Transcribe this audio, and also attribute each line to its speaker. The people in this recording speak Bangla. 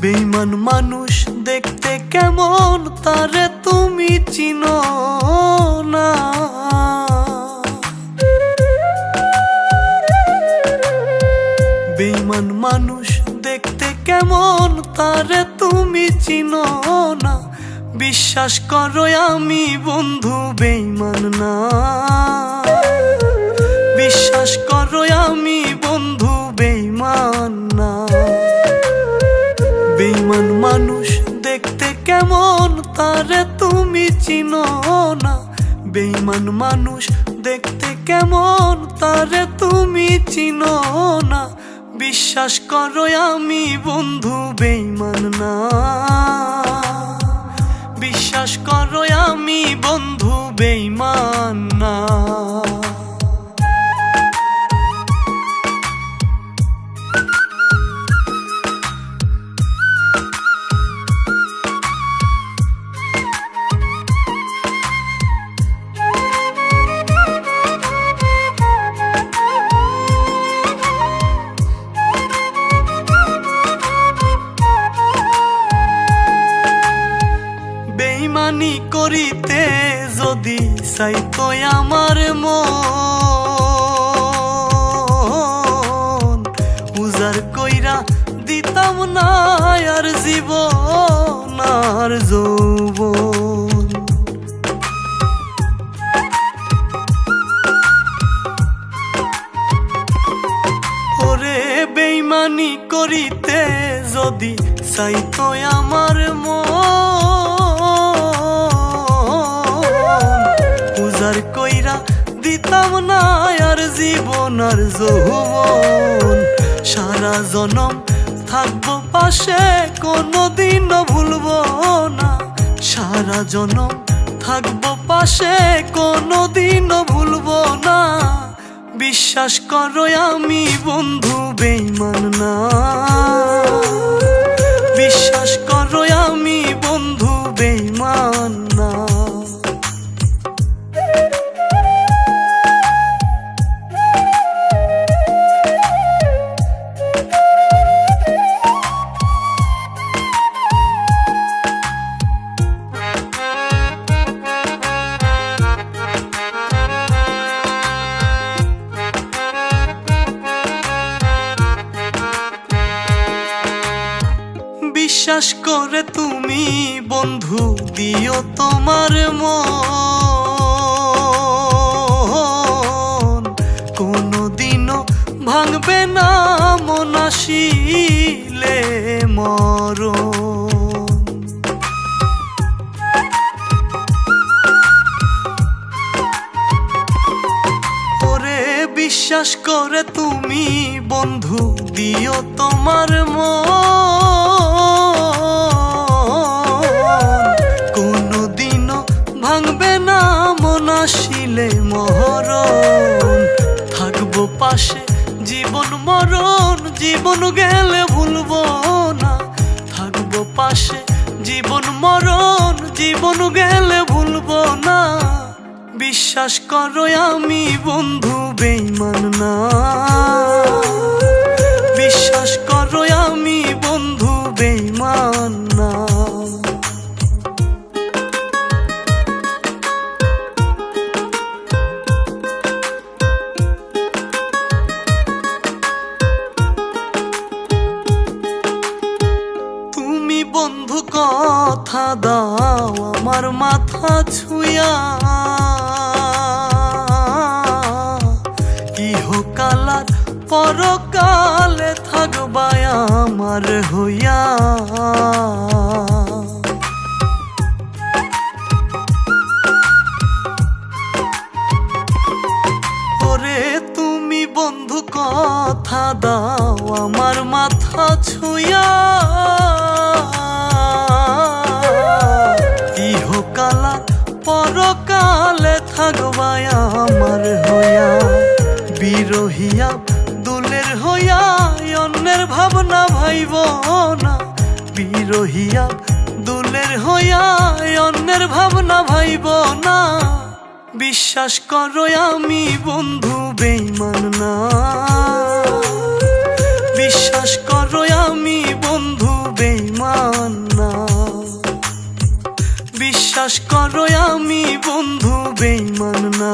Speaker 1: বেঈমান মানুষ দেখতে কেমন তারে তুমি চিনো না। বেঈমান মানুষ দেখতে কেমন তারে তুমি চিনো না। বিশ্বাস করো আমি বন্ধু বেঈমান না। বিশ্বাস করো আমি বন্ধু বেঈমান না। বেঈমান মানুষ দেখতে কেমন তারে তুমি চিনো না। বেঈমান মানুষ দেখতে কেমন তারে তুমি চিনো না। বিশ্বাস করো আমি বন্ধু বেঈমান না। বিশ্বাস করো আমি বন্ধু বেঈমান না। বেঈমানি করিতে যদি চাইতো আমার মন, উজার কইরা দিতাম না আর জীবন আর যৌবন। ওরে বেঈমানি করিতে যদি চাইতো আমার উজার কইরা দিতাম না আর জীবন আর যৌবন। সারা জনম থাকবো পাশে কোনোদিনও ভুলবো না। সারা জনম থাকবো পাশে কোনোদিনও ভুলবো না। বিশ্বাস করো আমি বন্ধু বেঈমান না। বিশ্বাস করো আমি বন্ধু বেঈমান না। বিশ্বাস করে তুমি বন্ধু দিও তোমার মন, কোনোদিনও ভাঙবে না মন আসিলে মরণ। ওরে বিশ্বাস করে তুমি বন্ধু দিও তোমার মন, ভাঙবে না মন আসিলে মরণ। থাকবো পাশে জীবন মরণ, জীবন গেলে ভুলবো না। থাকবো পাশে জীবন মরণ, জীবন গেলে ভুলবো না। বিশ্বাস করো আমি বন্ধু বেঈমান না। বিশ্বাস করো আমি বন্ধু বেঈমান না। বন্ধু কথা দাও আমার মাথা ছুঁয়া, ইহকাল আর পরকালে থাকবা আমার হইয়া। ওরে তুমি বন্ধু কথা দাও আমার মাথা ছুঁয়া, ইহকাল পরকালে থাকবা আমার হইয়া। বিরহিয়া দুলের হইয়া অন্যের ভাবনা ভাইব না। বিরহিয়া দুলের হইয়া অন্যের ভাবনা ভাইব না। বিশ্বাস করো আমি বন্ধু বেঈমান না। বিশ্বাস করো আমি বন্ধু বেঈমান। বিশ্বাস করো আমি বন্ধু বেঈমান না।